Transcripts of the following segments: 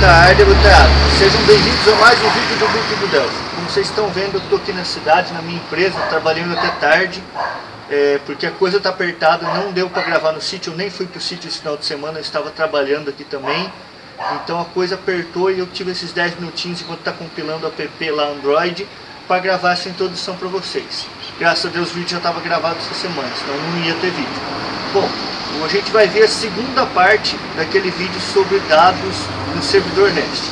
tarde, Buteado. Sejam bem-vindos a mais um vídeo do Book do Delphi. Como vocês estão vendo, eu estou aqui na cidade, na minha empresa, trabalhando até tarde, porque a coisa está apertada, não deu para gravar no sítio, eu nem fui para o sítio esse final de semana, eu estava trabalhando aqui também, então a coisa apertou e eu tive esses 10 minutinhos enquanto está compilando o app lá Android para gravar essa introdução para vocês. Graças a Deus o vídeo já estava gravado essa semana, senão não ia ter vídeo. Bom, a gente vai ver a segunda parte daquele vídeo sobre dados no servidor REST.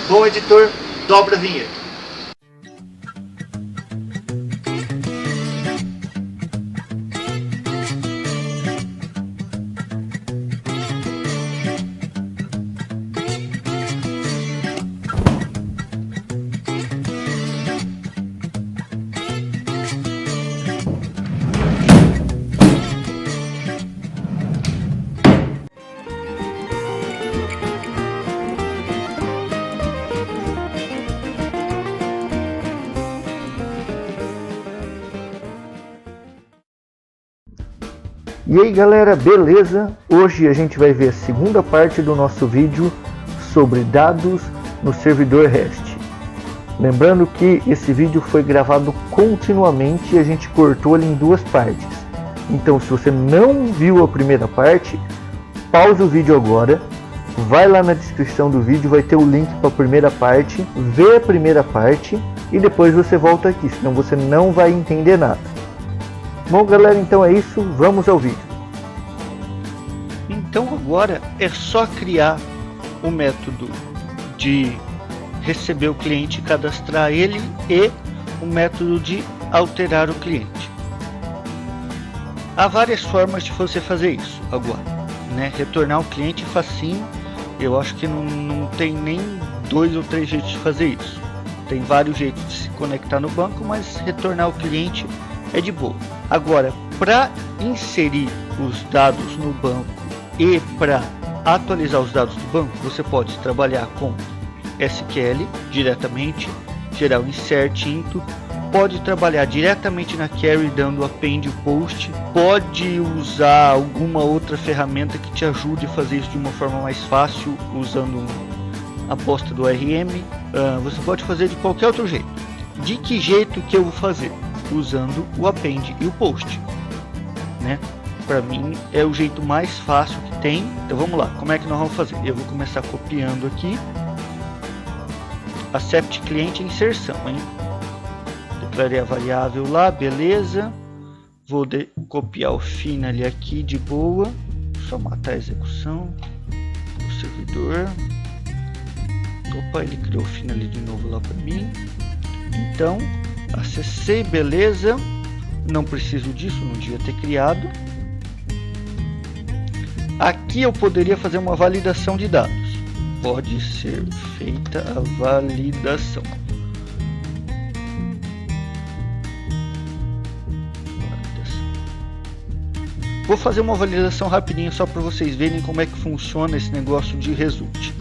Bom, editor, dobra a vinheta. E aí galera, beleza? Hoje a gente vai ver a segunda parte do nosso vídeo sobre dados no servidor REST. Lembrando que esse vídeo foi gravado continuamente e a gente cortou ele em duas partes. Então se você não viu a primeira parte, pausa o vídeo agora, vai lá na descrição do vídeo, vai ter o link para a primeira parte, vê a primeira parte e depois você volta aqui, senão você não vai entender nada. Bom galera, então é isso, vamos ao vídeo. Então agora é só criar o método de receber o cliente e cadastrar ele e o método de alterar o cliente. Há várias formas de você fazer isso agora, né? Retornar o cliente é facinho, eu acho que não tem nem 2 ou 3 jeitos de fazer isso. Tem vários jeitos de se conectar no banco, mas retornar o cliente é de boa. Agora, para inserir os dados no banco e para atualizar os dados do banco, você pode trabalhar com SQL diretamente, gerar o insert into, pode trabalhar diretamente na query dando append post, pode usar alguma outra ferramenta que te ajude a fazer isso de uma forma mais fácil usando a bosta do ORM. Você pode fazer de qualquer outro jeito. De que jeito que eu vou fazer? Usando o append e o post, né? Para mim é o jeito mais fácil que tem. Então vamos lá, como é que nós vamos fazer? Eu vou começar copiando aqui, accept cliente inserção, hein? Declarei a variável lá, beleza. Vou copiar o finally aqui de boa, só matar a execução do servidor. Opa, ele criou o finally de novo lá para mim. Então acessei, beleza, não preciso disso, não devia ter criado. Aqui eu poderia fazer uma validação de dados, pode ser feita a validação. Vou fazer uma validação rapidinho só para vocês verem como é que funciona esse negócio de result.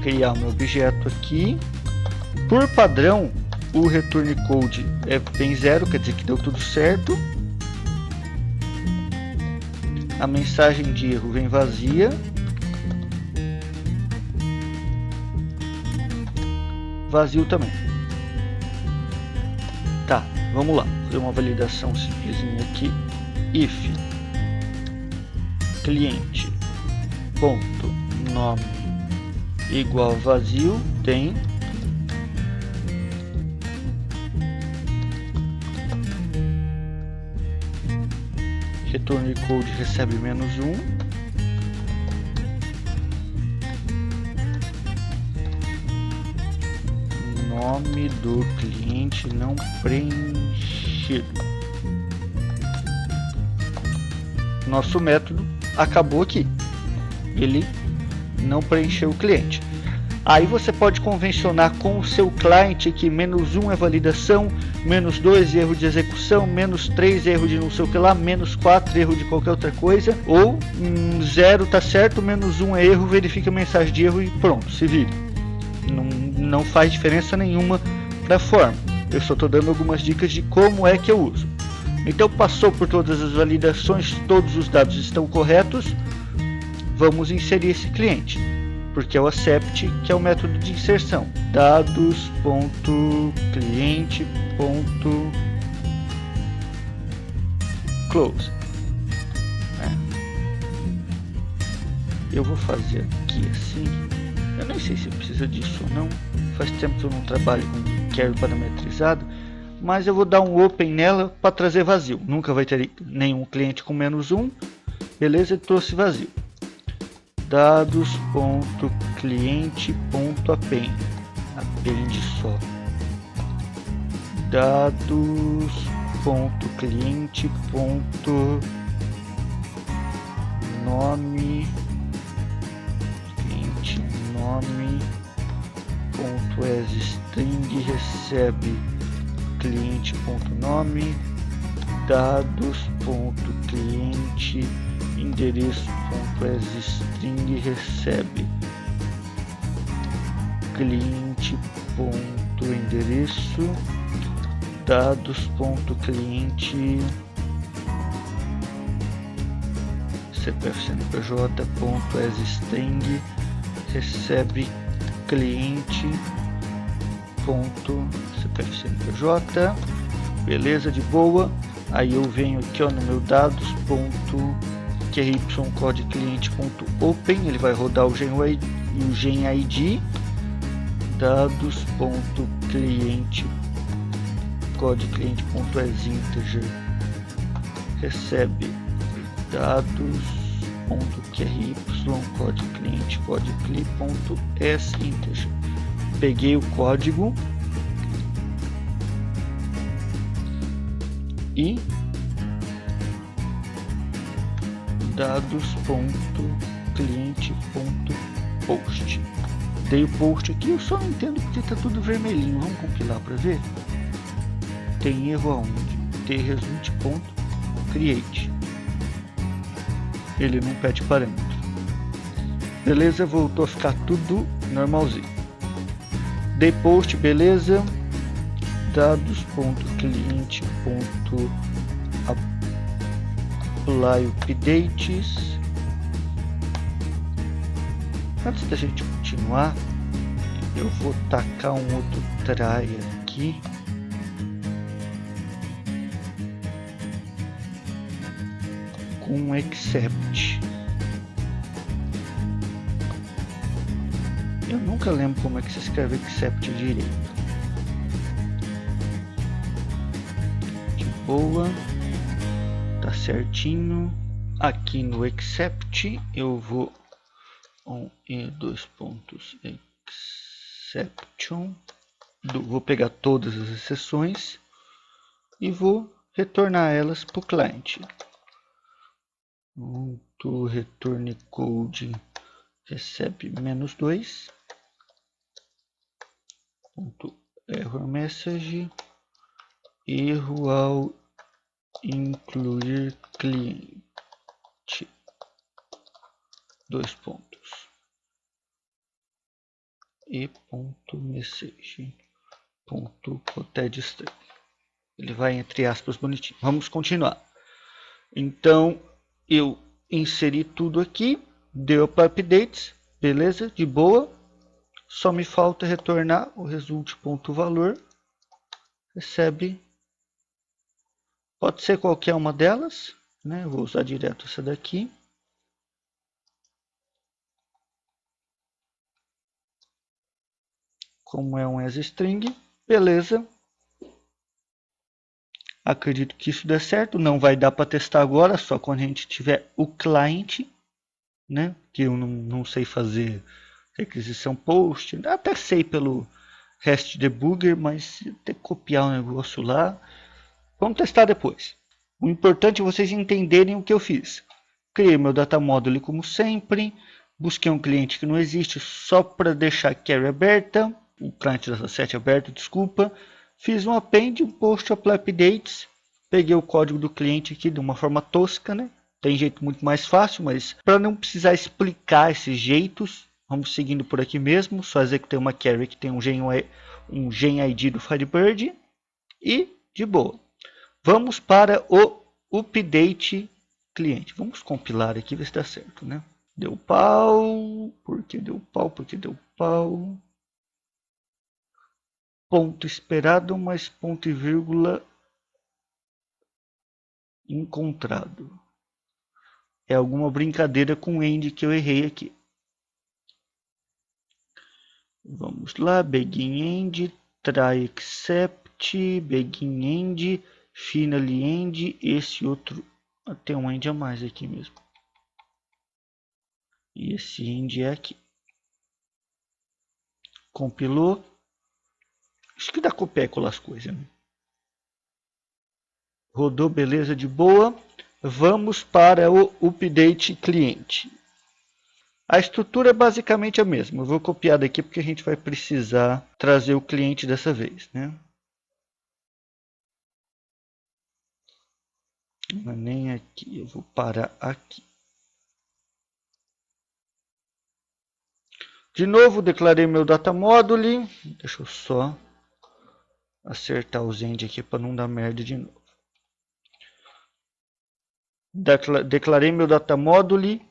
Criar um objeto aqui. Por padrão, o return code tem 0, quer dizer que deu tudo certo. A mensagem de erro vem vazia. Vazio também. Tá, vamos lá. Fazer uma validação simplesinha aqui. If cliente ponto nome igual vazio, tem return code recebe -1, nome do cliente não preenchido. Nosso método acabou aqui, ele não preencheu o cliente. Aí você pode convencionar com o seu cliente que -1 é validação, -2 erro de execução, -3 erro de não sei o que lá, -4 erro de qualquer outra coisa, ou 0 tá certo, -1 é erro, verifica a mensagem de erro e pronto, se vira. Não faz diferença nenhuma para a forma. Eu só estou dando algumas dicas de como é que eu uso. Então passou por todas as validações, todos os dados estão corretos. vamos inserir esse cliente, porque é o accept, que é o método de inserção. Dados.cliente.close. Eu vou fazer aqui assim. Eu nem sei se precisa disso ou não. Faz tempo que eu não trabalho com query parametrizado. Mas eu vou dar um open nela para trazer vazio. Nunca vai ter nenhum cliente com -1. Beleza? Trouxe vazio. Dados.cliente.append. Append só. Dados.cliente.nome. Cliente nome. .asString recebe cliente.nome. Dados.cliente endereço.asString recebe cliente.endereço. Dados.cliente CPF CNPJ.asString recebe cliente.cpf CNPJ. Beleza, de boa. Aí eu venho aqui, ó, no meu dados.qry.codecliente.open, ele vai rodar o GenID, dados.cliente codecliente.asinteger recebe dados.qry codecliente.asinteger. Peguei o código e dados.cliente.post. Dei o post aqui, eu só não entendo porque está tudo vermelhinho. Vamos compilar para ver. Tem erro aonde? tresult.create. Ele não pede parâmetro. Beleza, voltou a ficar tudo normalzinho. Dei post, beleza. Dados.cliente.apply updates. Antes da gente continuar, eu vou tacar um outro try aqui. Com except. Eu nunca lembro como é que se escreve except direito. De boa. Tá certinho. Aqui no except eu vou e dois pontos exception. Vou pegar todas as exceções e vou retornar elas para o cliente. Return code recebe -2. Error message. Erro ao incluir cliente. 2 pontos. E ponto message. Ponto protege string. Ele vai entre aspas bonitinho. Vamos continuar. Então eu inseri tudo aqui, deu para updates, beleza, de boa. Só me falta retornar o result.valor. Recebe, pode ser qualquer uma delas, né? Eu vou usar direto essa daqui. Como é um asString, beleza. Acredito que isso dê certo. Não vai dar para testar agora, só quando a gente tiver o cliente, né? Que eu não sei fazer requisição post. Até sei pelo REST debugger, mas ter que copiar o negócio lá. Vamos testar depois. O importante é vocês entenderem o que eu fiz. Criei meu data model como sempre. Busquei um cliente que não existe só para deixar a query aberta. O cliente da set aberto, desculpa. Fiz um append, um post apply updates. Peguei o código do cliente aqui de uma forma tosca, né? Tem jeito muito mais fácil, mas para não precisar explicar esses jeitos, vamos seguindo por aqui mesmo. Só executei uma query que tem um GenID do Firebird e de boa. Vamos para o update cliente. Vamos compilar aqui, ver se dá certo, né? Deu pau. Por que deu pau? Porque deu pau. Ponto esperado, mais ponto e vírgula encontrado. É alguma brincadeira com end que eu errei aqui. Vamos lá, begin end, try except, begin end, finally end, esse outro, tem um end a mais aqui mesmo. E esse end é aqui. Compilou. Acho que dá copia e colar as coisas, né? Rodou, beleza, de boa. Vamos para o update cliente. A estrutura é basicamente a mesma. Eu vou copiar daqui porque a gente vai precisar trazer o cliente dessa vez, né? Não é nem aqui, eu vou parar aqui. De novo, declarei meu data module. Deixa eu só acertar os end aqui para não dar merda de novo. Declarei meu data module.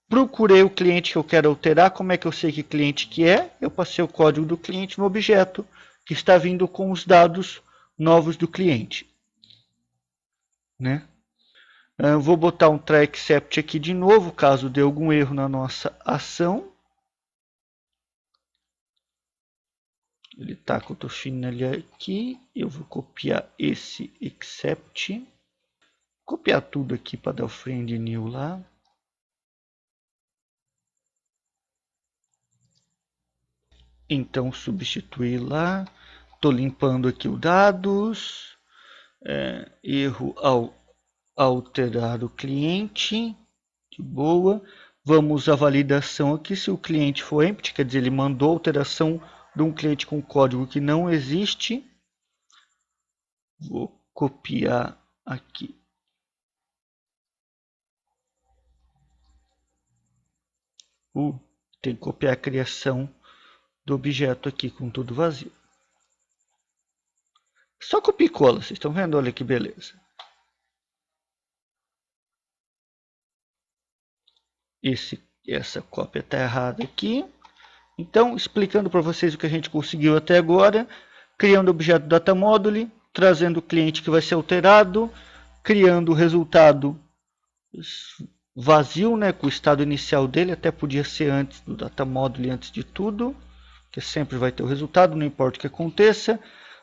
Procurei o cliente que eu quero alterar. Como é que eu sei que cliente que é? Eu passei o código do cliente no objeto que está vindo com os dados novos do cliente, né? Vou botar um try except aqui de novo, caso dê algum erro na nossa ação. Ele está com o finally aqui. Eu vou copiar esse except. Copiar tudo aqui para dar o friend new lá. Então substituir lá. Estou limpando aqui os dados. Erro ao alterar o cliente. De boa. Vamos à validação aqui. Se o cliente for empty, quer dizer, ele mandou alteração de um cliente com código que não existe. Vou copiar aqui. Tem que copiar a criação do objeto aqui com tudo vazio. Só copia e cola, vocês estão vendo? Olha que beleza. Essa cópia está errada aqui. Então, explicando para vocês o que a gente conseguiu até agora. Criando o objeto data module, trazendo o cliente que vai ser alterado, criando o resultado vazio, né, com o estado inicial dele, até podia ser antes do data module, antes de tudo, que sempre vai ter o resultado, não importa o que aconteça.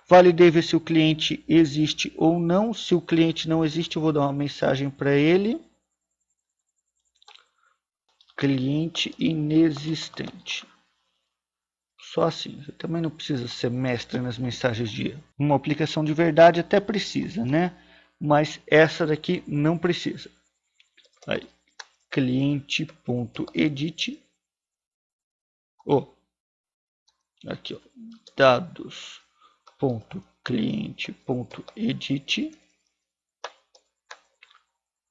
Validei ver se o cliente existe ou não. Se o cliente não existe, eu vou dar uma mensagem para ele. Cliente inexistente. Só assim. Você também não precisa ser mestre nas mensagens de erro. Uma aplicação de verdade até precisa, né? Mas essa daqui não precisa. Aí. Cliente.edit. Aqui, ó. Dados.cliente.edit.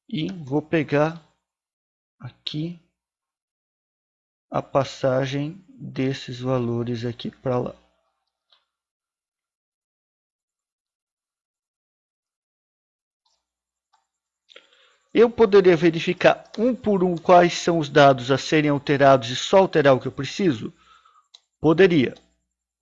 E vou pegar aqui a passagem desses valores aqui para lá. Eu poderia verificar um por um quais são os dados a serem alterados e só alterar o que eu preciso? Poderia.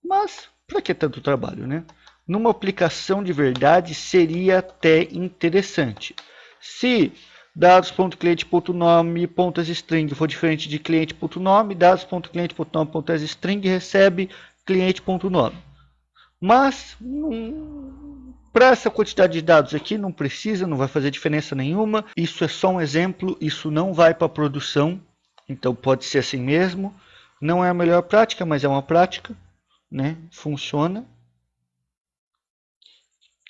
Mas, para que tanto trabalho, né? Numa aplicação de verdade, seria até interessante. Se dados.cliente.nome.asString for diferente de cliente.nome, dados.cliente.nome.asString recebe cliente.nome. Mas, para essa quantidade de dados aqui, não precisa, não vai fazer diferença nenhuma. Isso é só um exemplo, isso não vai para produção. Então, pode ser assim mesmo. Não é a melhor prática, mas é uma prática, né? Funciona.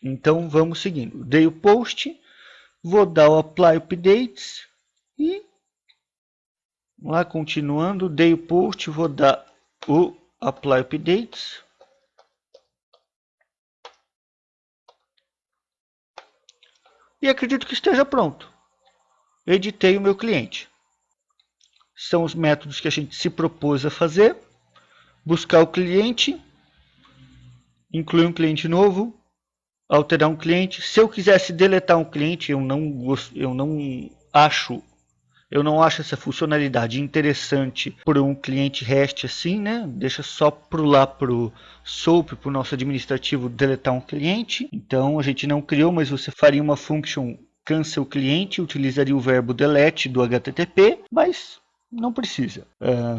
Então, vamos seguindo. Dei o post, vou dar o apply updates e lá continuando, dei o post, vou dar o apply updates. E acredito que esteja pronto. Editei o meu cliente. São os métodos que a gente se propôs a fazer. Buscar o cliente, incluir um cliente novo, alterar um cliente. Se eu quisesse deletar um cliente, eu não acho Eu não acho essa funcionalidade interessante para um cliente REST assim, né? Deixa só lá pro SOAP, para o nosso administrativo deletar um cliente. Então a gente não criou, mas você faria uma function cancel cliente, utilizaria o verbo delete do HTTP, mas não precisa.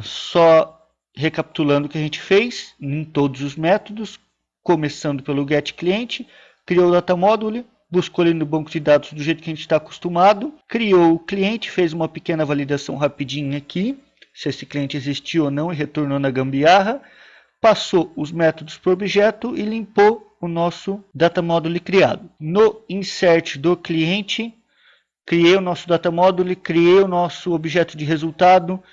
Só recapitulando o que a gente fez em todos os métodos, começando pelo getClient, criou o data module, buscou ele no banco de dados do jeito que a gente está acostumado, criou o cliente, fez uma pequena validação rapidinha aqui, se esse cliente existiu ou não, e retornou na gambiarra, passou os métodos para o objeto e limpou o nosso data module criado. No insert do cliente, criei o nosso data module, criei o nosso objeto de resultado,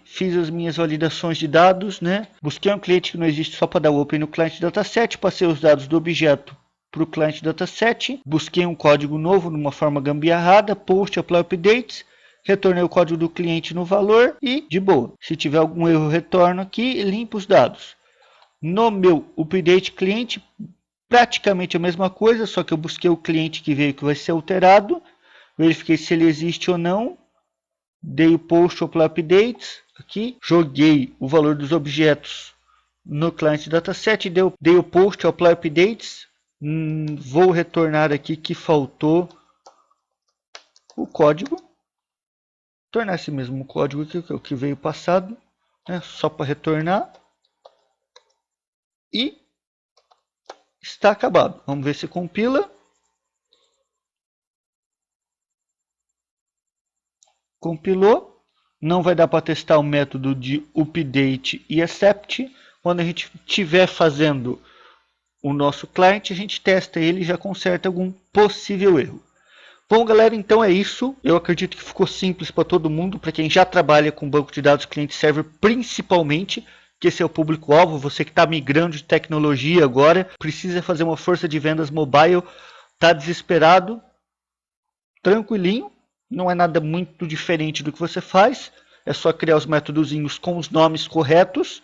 fiz as minhas validações de dados, né? Busquei um cliente que não existe só para dar open no client dataset, passei os dados do objeto para o client dataset, busquei um código novo numa forma gambiarrada, post apply updates, retornei o código do cliente no valor e de boa. Se tiver algum erro, retorno aqui e limpo os dados. No meu update cliente, praticamente a mesma coisa, só que eu busquei o cliente que veio que vai ser alterado, verifiquei se ele existe ou não, dei o post apply updates aqui, joguei o valor dos objetos no client dataset, dei o post apply updates. Vou retornar aqui que faltou o código, tornar esse mesmo código aqui, que é o que veio passado, né? Só para retornar, e está acabado. Vamos ver se compila. Compilou. Não vai dar para testar o método de update e accept. Quando a gente estiver fazendo o nosso cliente, a gente testa ele e já conserta algum possível erro. Bom, galera, então é isso. Eu acredito que ficou simples para todo mundo, para quem já trabalha com banco de dados cliente-server, principalmente, que esse é o público-alvo. Você que está migrando de tecnologia agora, precisa fazer uma força de vendas mobile, está desesperado, tranquilinho, não é nada muito diferente do que você faz, é só criar os métodozinhos com os nomes corretos.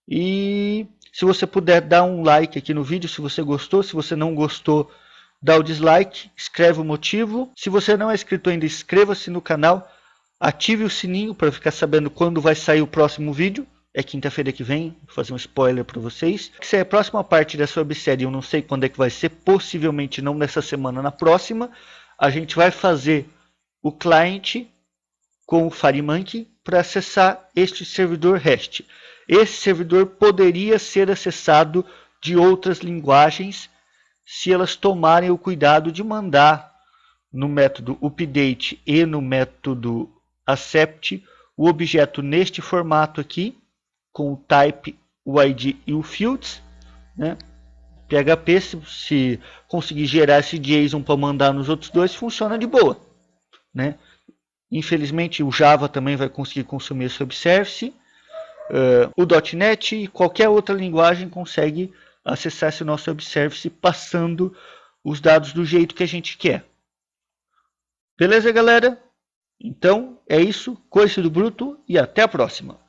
E se você puder dar um like aqui no vídeo se você gostou, se você não gostou, dá o dislike, escreve o motivo. Se você não é inscrito ainda, inscreva-se no canal, ative o sininho para ficar sabendo quando vai sair o próximo vídeo. É quinta-feira que vem, vou fazer um spoiler para vocês. Se é a próxima parte dessa websérie, eu não sei quando é que vai ser, possivelmente não nessa semana, na próxima. A gente vai fazer o cliente com o FireMonkey para acessar este servidor REST. Esse servidor poderia ser acessado de outras linguagens se elas tomarem o cuidado de mandar no método update e no método accept o objeto neste formato aqui, com o type, o ID e o fields, né? PHP, se conseguir gerar esse JSON para mandar nos outros dois, funciona de boa, né? Infelizmente o Java também vai conseguir consumir esse web-service. O .NET e qualquer outra linguagem consegue acessar esse nosso web-service passando os dados do jeito que a gente quer. Beleza, galera? Então é isso, coice do bruto e até a próxima.